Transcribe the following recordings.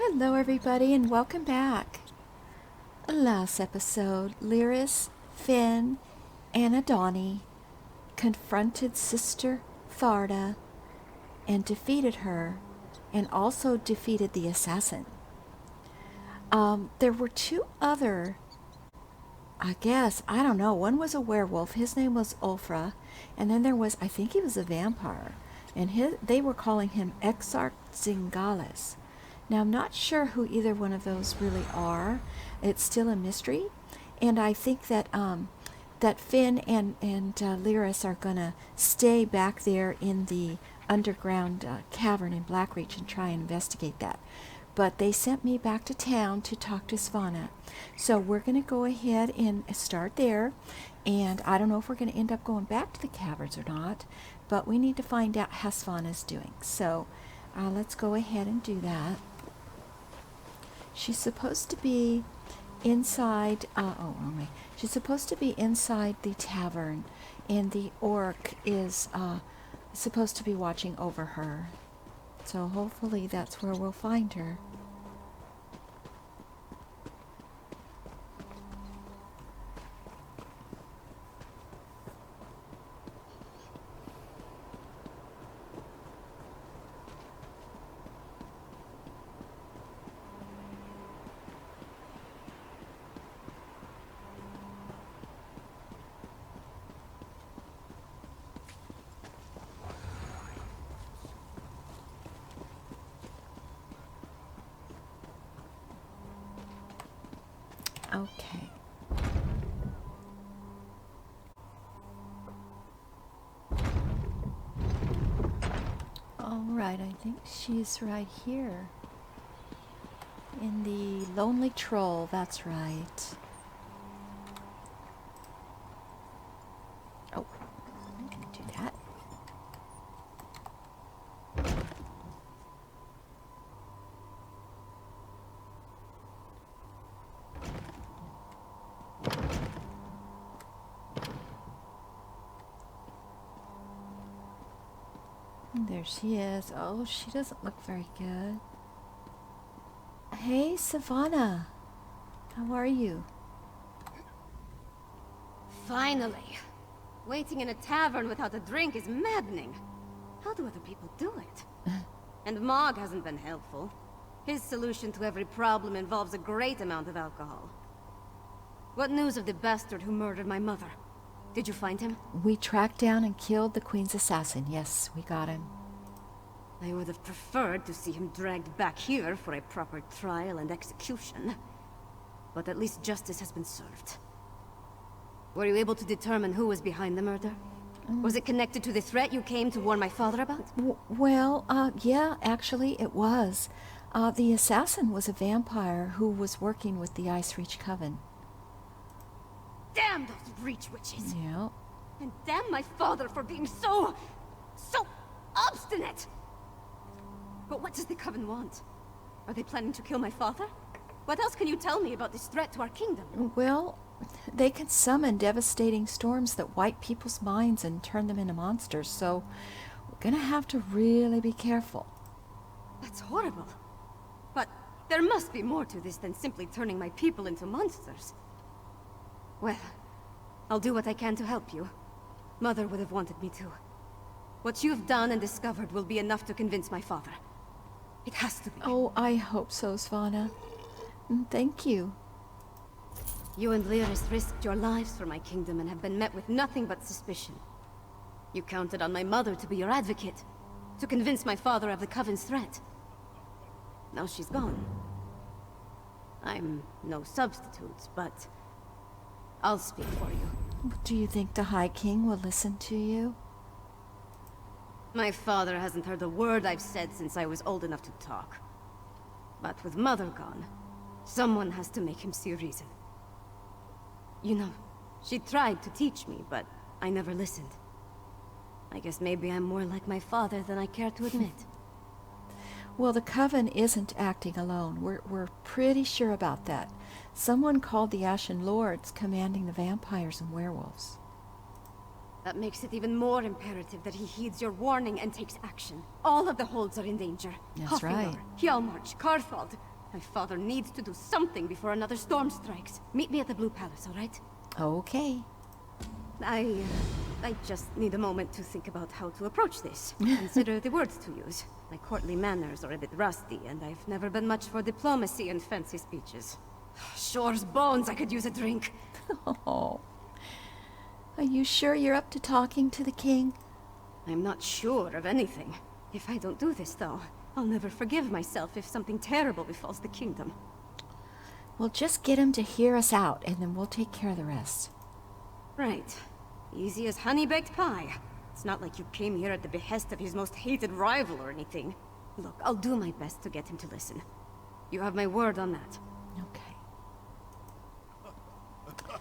Hello everybody and welcome back. Last episode, Lyris, Finn, and Adawni confronted Sister Tharda and defeated her, and also defeated the assassin. There were two other, I don't know, one was a werewolf, his name was Ulfra, and then there was, I think he was a vampire, and they were calling him Exarch Zingalis. Now, I'm not sure who either one of those really are. It's still a mystery. And I think that that Finn and Lyris are going to stay back there in the underground cavern in Blackreach and try and investigate that. But they sent me back to town to talk to Svanna. So we're going to go ahead and start there. And I don't know if we're going to end up going back to the caverns or not. But we need to find out how Svanna's doing. So let's go ahead and do that. She's supposed to be inside, wrong way. She's supposed to be inside the tavern, and the orc is supposed to be watching over her. So hopefully that's where we'll find her. Okay. All right, I think she's right here. In the Lonely Troll, that's right. Oh, I can do that. There she is. Oh, she doesn't look very good. Hey, Savannah. How are you? Finally. Waiting in a tavern without a drink is maddening. How do other people do it? And Mog hasn't been helpful. His solution to every problem involves a great amount of alcohol. What news of the bastard who murdered my mother? Did you find him? We tracked down and killed the Queen's assassin. Yes, we got him. I would have preferred to see him dragged back here for a proper trial and execution. But at least justice has been served. Were you able to determine who was behind the murder? Was it connected to the threat you came to warn my father about? Yeah, actually it was. The assassin was a vampire who was working with the Ice Reach Coven. Damn those Reach witches! Yeah. And damn my father for being so obstinate! But what does the Coven want? Are they planning to kill my father? What else can you tell me about this threat to our kingdom? Well, they can summon devastating storms that wipe people's minds and turn them into monsters, so we're gonna have to really be careful. That's horrible. But there must be more to this than simply turning my people into monsters. Well, I'll do what I can to help you. Mother would have wanted me to. What you've done and discovered will be enough to convince my father. It has to be. Oh, I hope so, Svanna. Thank you. You and Lyris risked your lives for my kingdom and have been met with nothing but suspicion. You counted on my mother to be your advocate, to convince my father of the Coven's threat. Now she's gone. I'm no substitute, but I'll speak for you. Do you think the High King will listen to you? My father hasn't heard a word I've said since I was old enough to talk. But with Mother gone, someone has to make him see reason. You know, she tried to teach me, but I never listened. I guess maybe I'm more like my father than I care to admit. Well, the Coven isn't acting alone. We're pretty sure about that. Someone called the Ashen Lords commanding the vampires and werewolves. That makes it even more imperative that he heeds your warning and takes action. All of the holds are in danger. That's right. Hjaalmarch, Karthald. My father needs to do something before another storm strikes. Meet me at the Blue Palace, all right? Okay. I just need a moment to think about how to approach this. Consider the words to use. My courtly manners are a bit rusty, and I've never been much for diplomacy and fancy speeches. Shore's bones, I could use a drink. Oh. Are you sure you're up to talking to the king? I'm not sure of anything. If I don't do this, though, I'll never forgive myself if something terrible befalls the kingdom. Well, just get him to hear us out, and then we'll take care of the rest. Right. Easy as honey-baked pie. It's not like you came here at the behest of his most hated rival or anything. Look, I'll do my best to get him to listen. You have my word on that. Okay.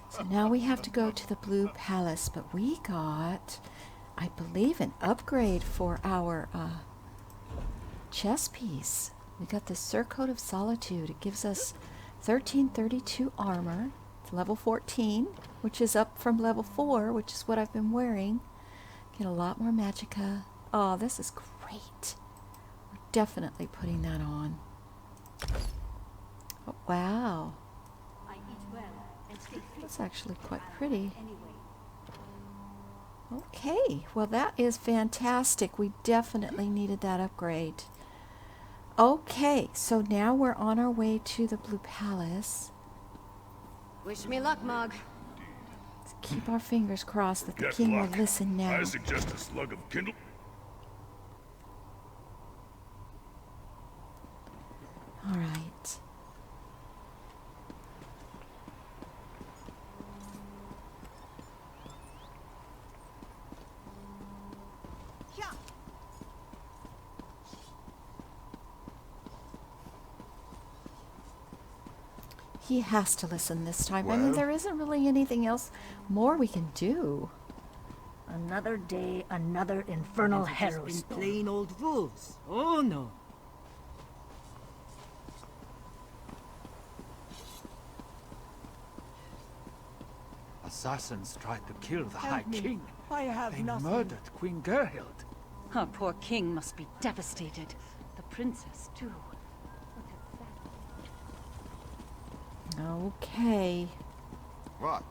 So now we have to go to the Blue Palace, but we got, I believe, an upgrade for our chess piece. We got the Surcoat of Solitude. It gives us 1332 armor. It's level 14, which is up from level 4, which is what I've been wearing. Get a lot more magicka. Oh, this is great. We're definitely putting that on. Oh, wow. That's actually quite pretty. Okay, well that is fantastic. We definitely needed that upgrade. Okay, so now we're on our way to the Blue Palace. Wish me luck, Mog. Let's keep our fingers crossed that the Get king luck. will listen now. I suggest a slug of kindle. All right. He has to listen this time. I mean, Well? there isn't really anything else more we can do. Another day, another infernal harrow Been storm. plain old wolves. Oh no. Assassins tried to kill the High Help me. King. I have They nothing. murdered Queen Gerhild. Our poor king must be devastated. The princess, too. Okay. What?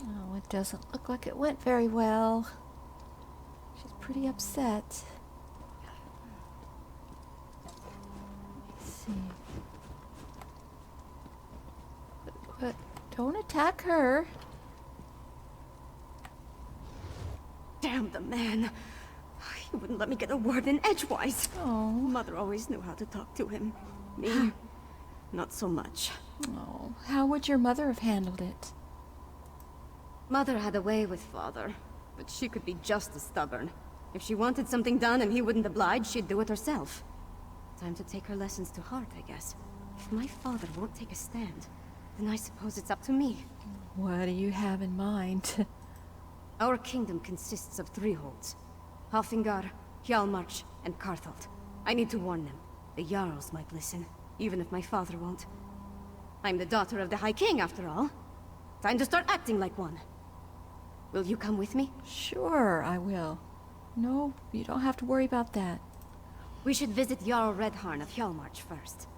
Oh, it doesn't look like it went very well. She's pretty upset. Let's see. But don't attack her. Damn the man. He wouldn't let me get a word in edgewise. Oh, Mother always knew how to talk to him. Me, not so much. oh. How would your mother have handled it? Mother had a way with father, but she could be just as stubborn. If she wanted something done and he wouldn't oblige, she'd do it herself. Time to take her lessons to heart, I guess. If my father won't take a stand, then I suppose it's up to me. What do you have in mind? Our kingdom consists of 3 holds. Halfingar, Hjaalmarch, and Karthald. I need to warn them. The Jarls might listen, even if my father won't. I'm the daughter of the High King, after all. Time to start acting like one. Will you come with me? Sure, I will. No, you don't have to worry about that. We should visit Jarl Reddharn of Hjaalmarch first.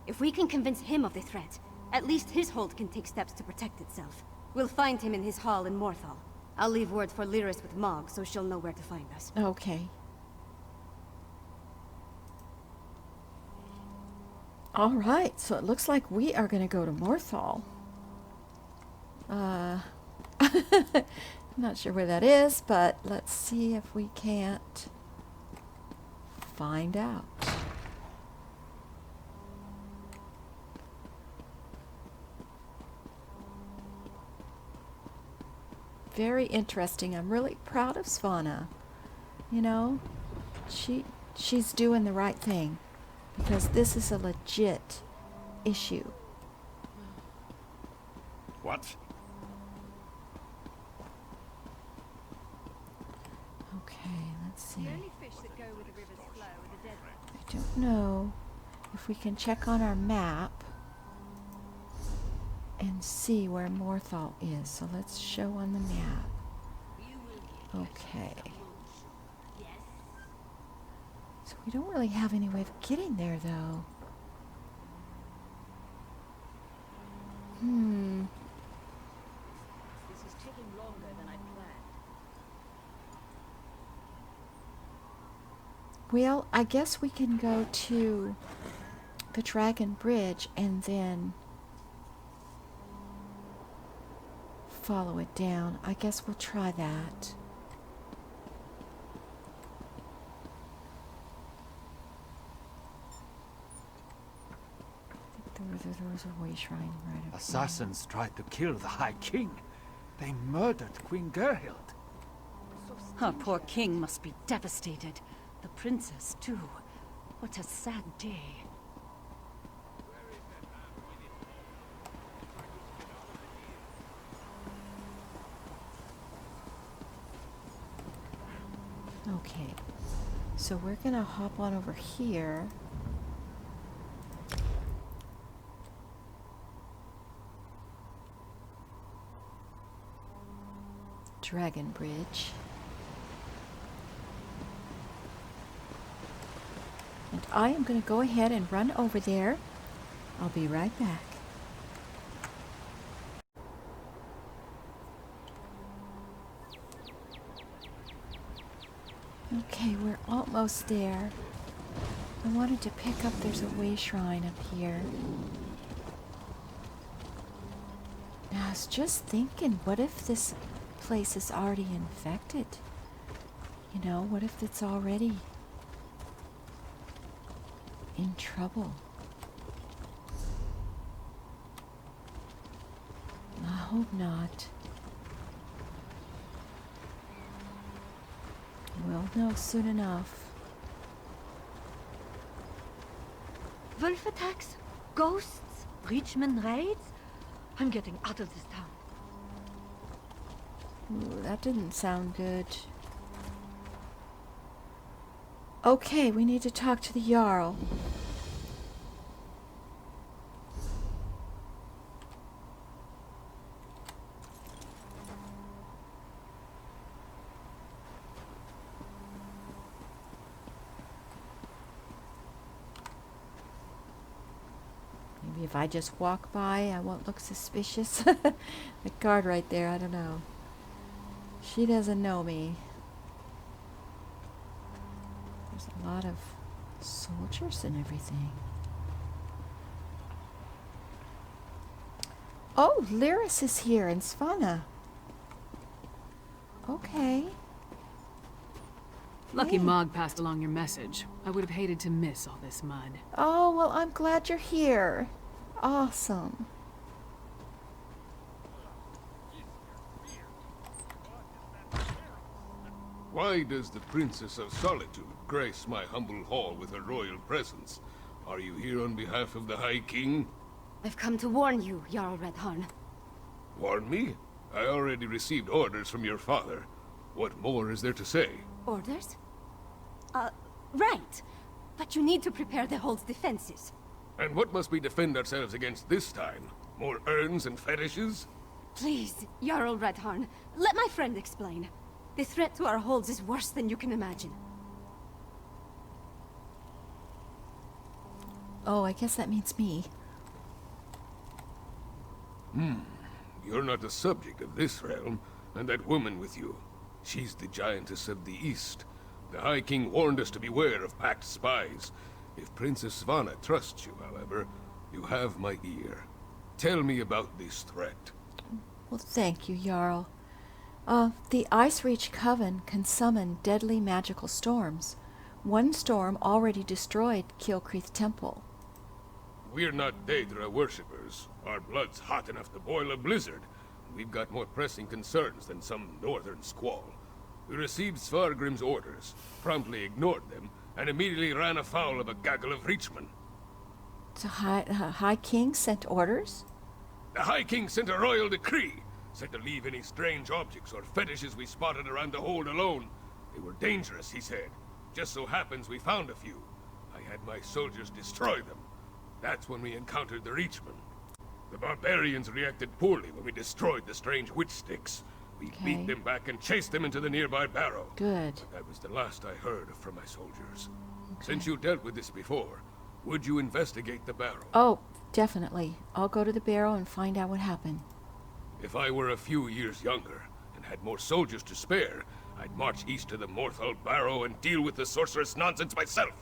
If we can convince him of the threat, at least his hold can take steps to protect itself. We'll find him in his hall in Morthal. I'll leave word for Lyris with Mog, so she'll know where to find us. Okay. All right, so it looks like we are going to go to Morthal. Not sure where that is, but let's see if we can't find out. Very interesting. I'm really proud of Svanna. You know, she's doing the right thing, because this is a legit issue. What? Okay, let's see. The only fish that go with the river's flow are the dead ones. I don't know if we can check on our map and see where Morthal is. So let's show on the map. Okay. So we don't really have any way of getting there, though. This is taking longer than I planned. Well, I guess we can go to the Dragon Bridge and then follow it down. I guess we'll try that. There was a way shrine right up there. Assassins tried to kill the High King. They murdered Queen Gerhild. Our poor king must be devastated. The princess, too. What a sad day. Okay, so we're gonna hop on over here. Dragon Bridge. And I am going to go ahead and run over there. I'll be right back. Okay, we're almost there. I wanted to pick up, there's a way shrine up here. Now, I was just thinking, what if this place is already infected? You know, what if it's already in trouble? I hope not. We'll know soon enough. Wolf attacks? Ghosts? Breachman raids? I'm getting out of this town. Ooh, that didn't sound good. Okay, we need to talk to the Jarl. Maybe if I just walk by, I won't look suspicious. The guard right there, I don't know. She doesn't know me. There's a lot of soldiers and everything. Oh, Lyris is here and Svanna. Okay. Lucky Hey. Mog passed along your message. I would have hated to miss all this mud. Oh, well, I'm glad you're here. Awesome. Why does the Princess of Solitude grace my humble hall with her royal presence? Are you here on behalf of the High King? I've come to warn you, Jarl Reddharn. Warn me? I already received orders from your father. What more is there to say? Orders? Right. But you need to prepare the hold's defenses. And what must we defend ourselves against this time? More urns and fetishes? Please, Jarl Reddharn, let my friend explain. The threat to our holds is worse than you can imagine. Oh, I guess that means me. You're not the subject of this realm, and that woman with you. She's the giantess of the East. The High King warned us to beware of packed spies. If Princess Svanna trusts you, however, you have my ear. Tell me about this threat. Well, thank you, Jarl. The Ice Reach Coven can summon deadly magical storms. one storm already destroyed Kilcreath Temple. We're not Daedra worshippers. Our blood's hot enough to boil a blizzard. We've got more pressing concerns than some northern squall. We received Svargrim's orders, promptly ignored them, and immediately ran afoul of a gaggle of Reachmen. So High King sent orders? The High King sent a royal decree, said to leave any strange objects or fetishes we spotted around the hold alone. They were dangerous, he said. Just so happens we found a few. I had my soldiers destroy them. That's when we encountered the Reachmen. The barbarians reacted poorly when we destroyed the strange witch sticks. We beat them back and chased them into the nearby barrow. Good. But that was the last I heard from my soldiers. Since you dealt with this before, would you investigate the barrow? Oh, definitely. I'll go to the barrow and find out what happened. If I were a few years younger and had more soldiers to spare, I'd march east to the Morthal Barrow and deal with the sorceress nonsense myself.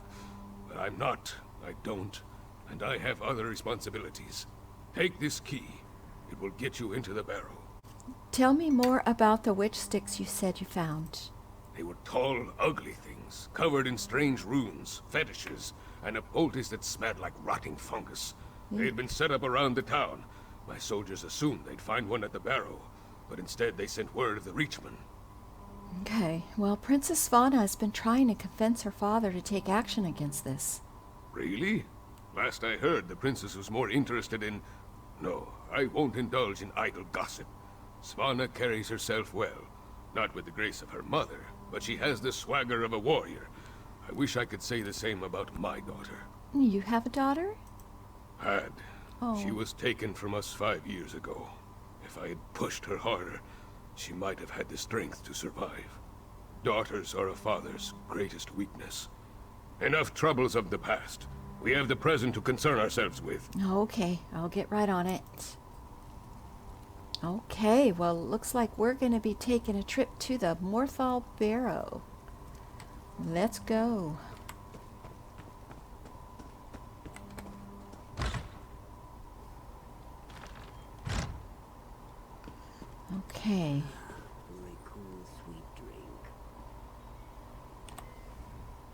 But I'm not. I don't. And I have other responsibilities. Take this key. It will get you into the barrow. Tell me more about the witch sticks you said you found. They were tall, ugly things, covered in strange runes, fetishes, and a poultice that smelled like rotting fungus. They had been set up around the town. My soldiers assumed they'd find one at the barrow, but instead they sent word of the Reachmen. Okay, well, Princess Svana has been trying to convince her father to take action against this. Really? Last I heard, the princess was more interested in... No, I won't indulge in idle gossip. Svana carries herself well. Not with the grace of her mother, but she has the swagger of a warrior. I wish I could say the same about my daughter. You have a daughter? Had. Oh. She was taken from us 5 years ago. If I had pushed her harder, she might have had the strength to survive. Daughters are a father's greatest weakness. Enough troubles of the past. We have the present to concern ourselves with. Okay, I'll get right on it. Okay, well, looks like we're going to be taking a trip to the Morthal Barrow. Let's go. Okay. Very cool, sweet drink.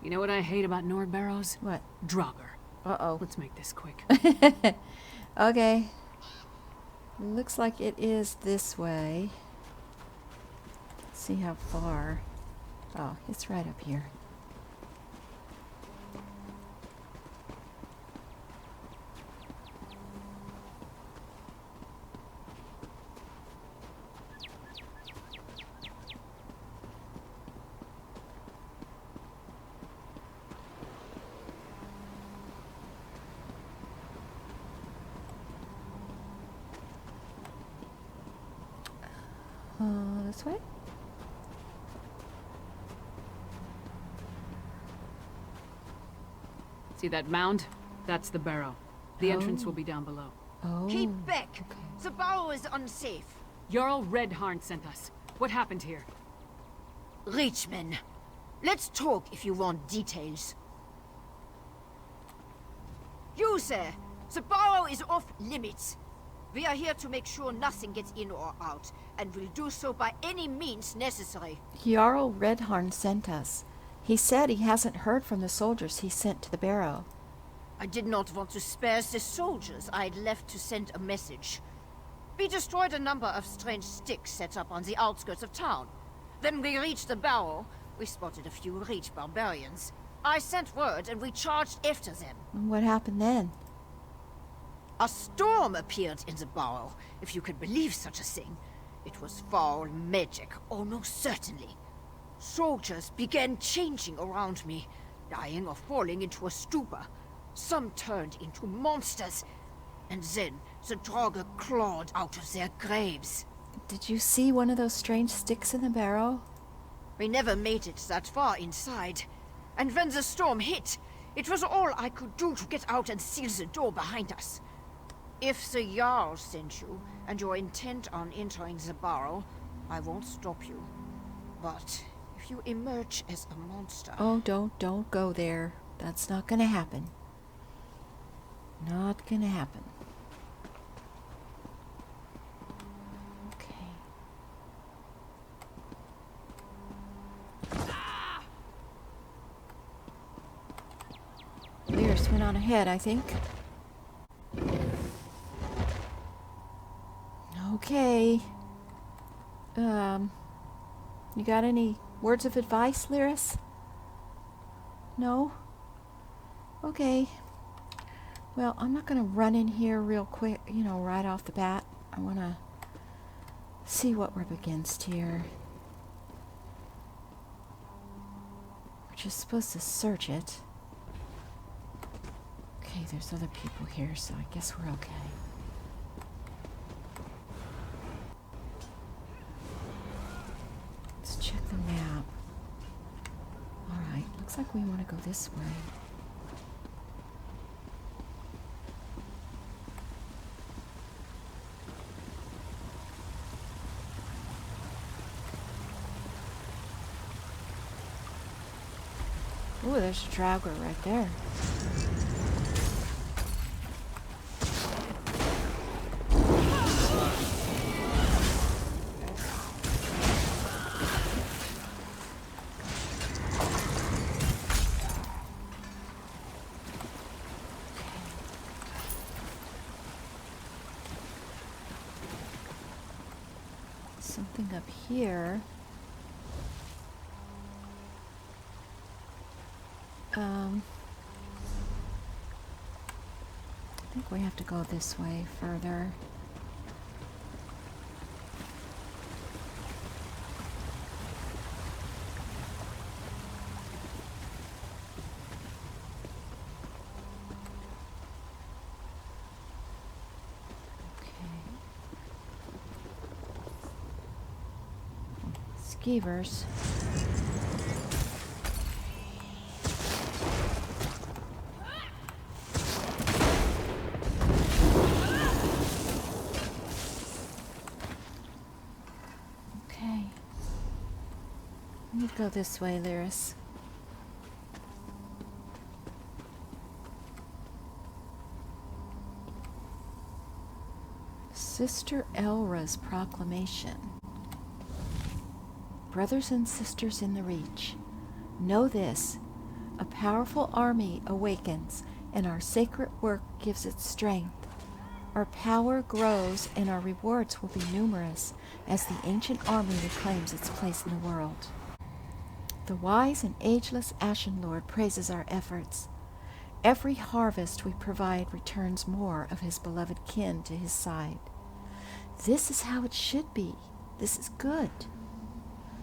You know what I hate about Nord Barrows? What? Draugr. Uh-oh. Let's make this quick. Okay. Looks like it is this way. Let's see how far. Oh, it's right up here. This way? See that mound? That's the barrow. The entrance will be down below. Oh. Keep back! The barrow is unsafe. Jarl Reddharn sent us. What happened here? Reachmen. Let's talk if you want details. You, sir! The barrow is off limits. We are here to make sure nothing gets in or out, and we'll do so by any means necessary. Jarl Reddharn sent us. He said he hasn't heard from the soldiers he sent to the barrow. I did not want to spare the soldiers I'd left to send a message. We destroyed a number of strange sticks set up on the outskirts of town. Then we reached the barrow. We spotted a few Reach barbarians. I sent word and we charged after them. What happened then? A storm appeared in the barrow, if you could believe such a thing. It was foul magic, almost certainly. Soldiers began changing around me, dying or falling into a stupor. Some turned into monsters, and then the Draugr clawed out of their graves. Did you see one of those strange sticks in the barrow? We never made it that far inside, and when the storm hit, it was all I could do to get out and seal the door behind us. If the Jarl sent you, and you're intent on entering the barrow, I won't stop you. But if you emerge as a monster... Oh, don't go there. That's not gonna happen. Not gonna happen. Okay. Just went on ahead, I think. Okay. You got any words of advice, Lyris? No? Okay. Well, I'm not going to run in here real quick, right off the bat. I want to see what we're up against here. We're just supposed to search it. Okay, there's other people here, so I guess we're okay. Let's check the map. Alright, looks like we want to go this way. Ooh, there's a Draugr right there. Something up here. I think we have to go this way further. Skeevers. Okay. We need to go this way, Lyris. Sister Elra's proclamation. Brothers and sisters in the Reach, know this, a powerful army awakens and our sacred work gives it strength. Our power grows and our rewards will be numerous as the ancient army reclaims its place in the world. The wise and ageless Ashen Lord praises our efforts. Every harvest we provide returns more of his beloved kin to his side. This is how it should be. This is good.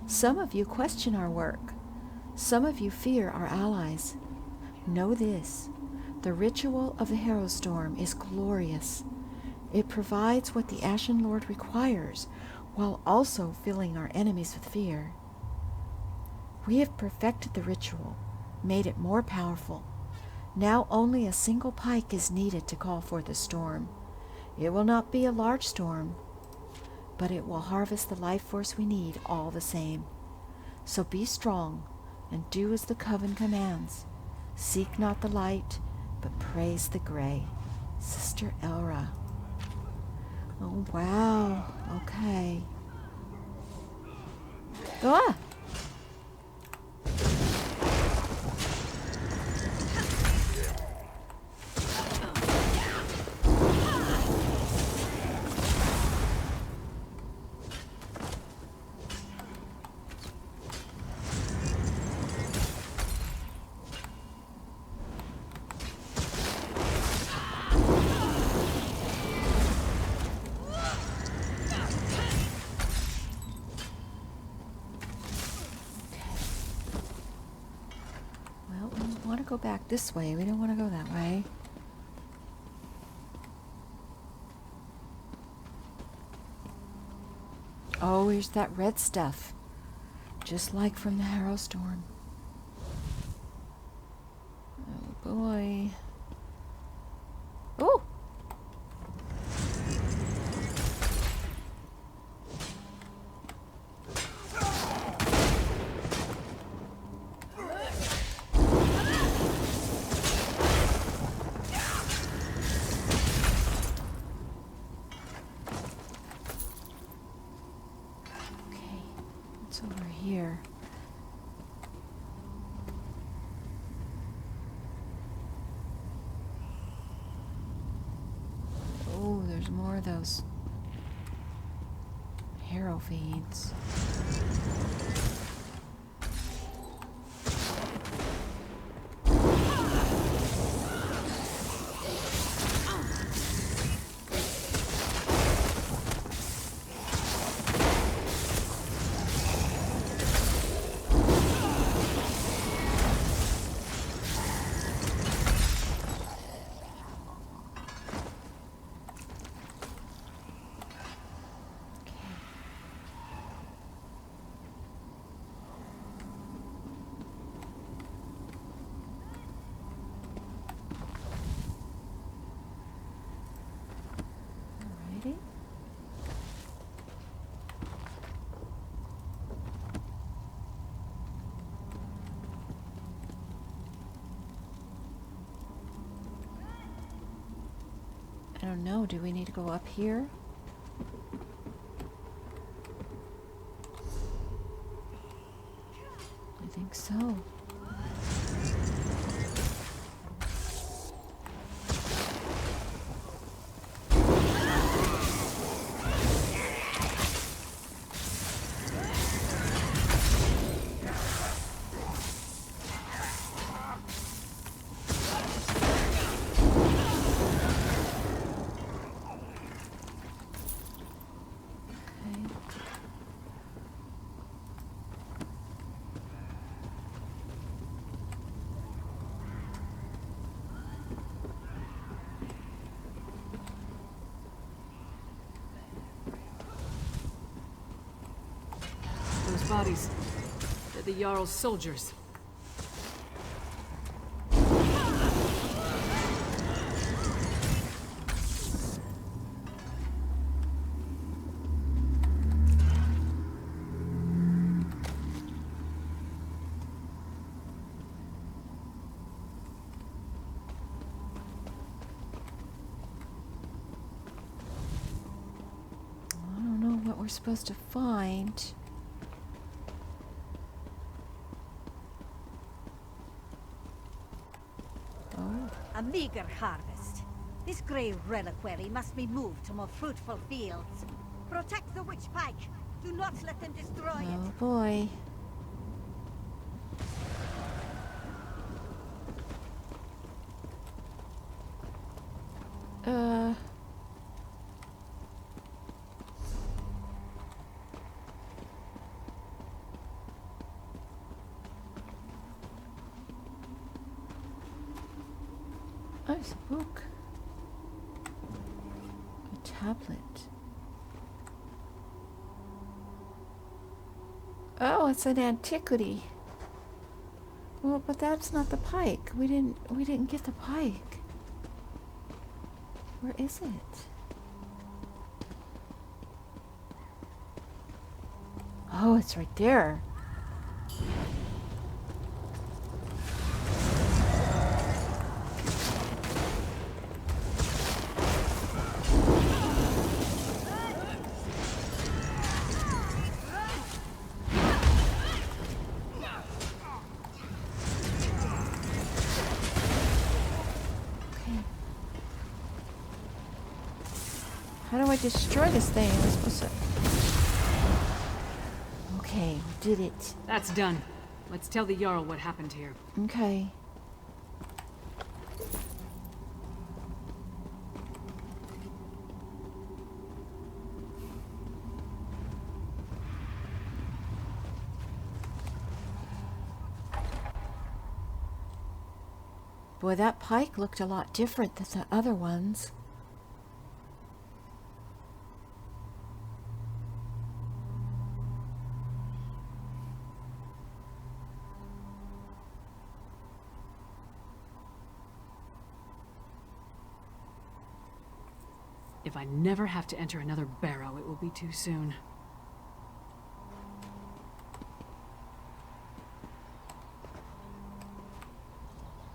Some of you question our work. Some of you fear our allies. Know this, the ritual of the Harrow Storm is glorious. It provides what the Ashen Lord requires, while also filling our enemies with fear. We have perfected the ritual, made it more powerful. Now only a single pike is needed to call forth the storm. It will not be a large storm, but it will harvest the life force we need all the same. So be strong and do as the Coven commands. Seek not the light, but praise the gray. Sister Elra. Oh, wow. Okay. Ah! Go back this way. We don't want to go that way. Oh, here's that red stuff. Just like from the Harrow Storm. Oh boy. Oh! Here. more of those harrow feeds. I don't know, do we need to go up here? I think so. Bodies. They're the Jarl's soldiers. I don't know what we're supposed to find. A meager harvest. This grey reliquary must be moved to more fruitful fields. Protect the witch pike. Do not let them destroy it. Oh boy. Oh, it's a book. A tablet. Oh, it's an antiquity. Well, but that's not the pike. We didn't get the pike. Where is it? Oh, it's right there. How do I destroy this thing? Am I supposed to... Okay, we did it. That's done. Let's tell the Jarl what happened here. Okay. Boy, that pike looked a lot different than the other ones. If I never have to enter another barrow, it will be too soon.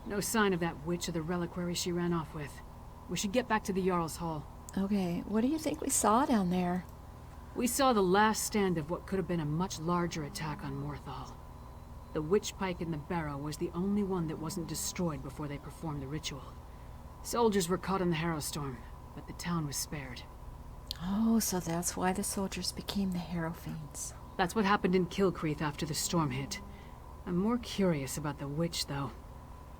No sign of that witch or the reliquary she ran off with. We should get back to the Jarl's Hall. Okay, what do you think we saw down there? We saw the last stand of what could have been a much larger attack on Morthal. The witch pike in the barrow was the only one that wasn't destroyed before they performed the ritual. Soldiers were caught in the Harrowstorm, but the town was spared. Oh, so that's why the soldiers became the Harrow Fiends. That's what happened in Kilcreath after the storm hit. I'm more curious about the witch, though.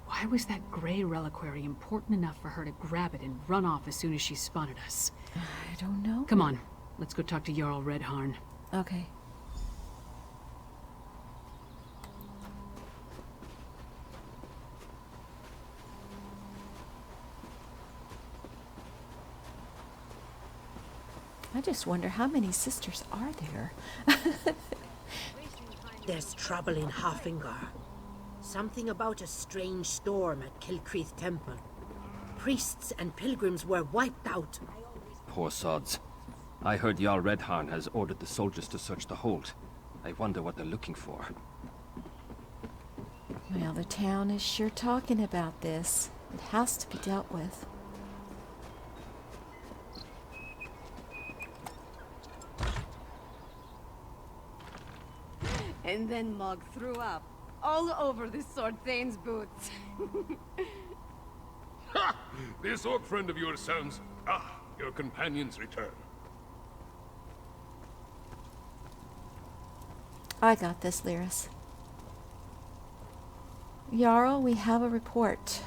Why was that Grey reliquary important enough for her to grab it and run off as soon as she spotted us? I don't know. Come on, let's go talk to Jarl Reddharn. Okay. I just wonder how many sisters are there? There's trouble in Hafengar. Something about a strange storm at Kilcreath Temple. Priests and pilgrims were wiped out. Poor sods. I heard Jarl Reddharn has ordered the soldiers to search the hold. I wonder what they're looking for. Well, the town is sure talking about this. It has to be dealt with. And then Mog threw up all over the Sword Thane's boots. Ha! This orc friend of yours sounds... Ah, your companion's return. I got this, Lyris. Jarl, we have a report.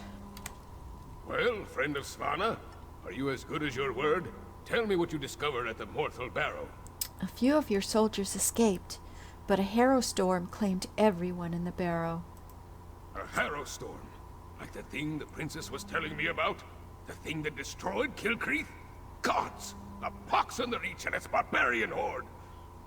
Well, friend of Svanna, are you as good as your word? Tell me what you discovered at the Morthal Barrow. A few of your soldiers escaped, but a harrow storm claimed everyone in the barrow. A harrow storm? Like the thing the princess was telling me about? The thing that destroyed Kilcreath? Gods! A pox on the Reach and its barbarian horde!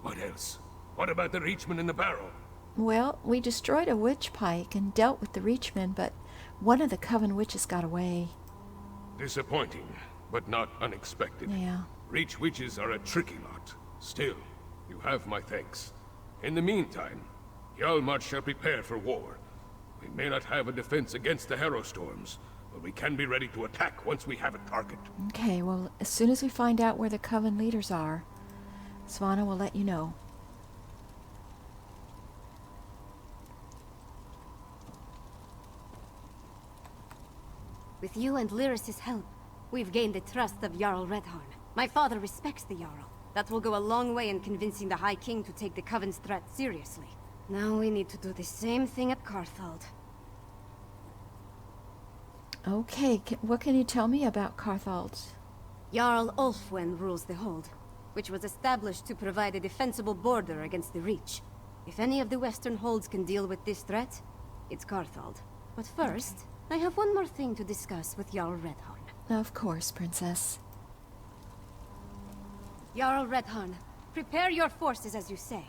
What else? What about the Reachmen in the barrow? Well, we destroyed a witch pike and dealt with the Reachmen, but one of the Coven witches got away. Disappointing, but not unexpected. Yeah. Reach witches are a tricky lot. Still, you have my thanks. In the meantime, Hjaalmarch shall prepare for war. We may not have a defense against the harrow storms, but we can be ready to attack once we have a target. Okay, well, as soon as we find out where the Coven leaders are, Svanna will let you know. With you and Lyris' help, we've gained the trust of Jarl Reddharn. My father respects the Jarl. That will go a long way in convincing the High King to take the Coven's threat seriously. Now we need to do the same thing at Carthald. Okay, what can you tell me about Carthald? Jarl Ulfwen rules the hold, which was established to provide a defensible border against the Reach. If any of the Western holds can deal with this threat, it's Carthald. But first, I have one more thing to discuss with Jarl Reddharn. Of course, Princess. Jarl Reddharn, prepare your forces as you say.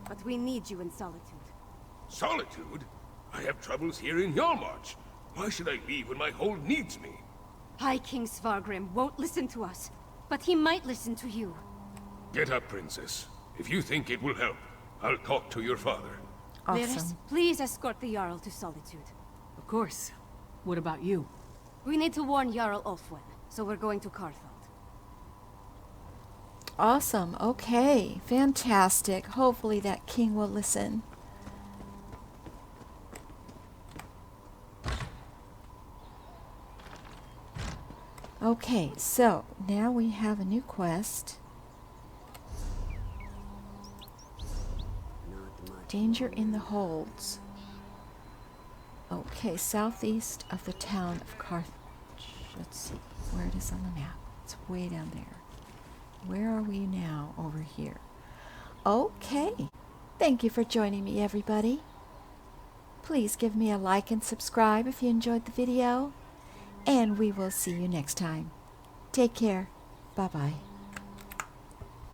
But we need you in Solitude. Solitude? I have troubles here in Hjaalmarch. Why should I leave when my hold needs me? High King Svargrim won't listen to us, but he might listen to you. Get up, Princess. If you think it will help, I'll talk to your father. Awesome. Lyris, please escort the Jarl to Solitude. Of course. What about you? We need to warn Jarl Ulfwen, so we're going to Carthald. Awesome. Okay. Fantastic. Hopefully that king will listen. Okay, so now we have a new quest. Danger in the holds. Okay, southeast of the town of Carthage. Let's see where it is on the map. It's way down there. Where are we now? Over here. Okay. Thank you for joining me, everybody. Please give me a like and subscribe if you enjoyed the video. And we will see you next time. Take care. Bye-bye.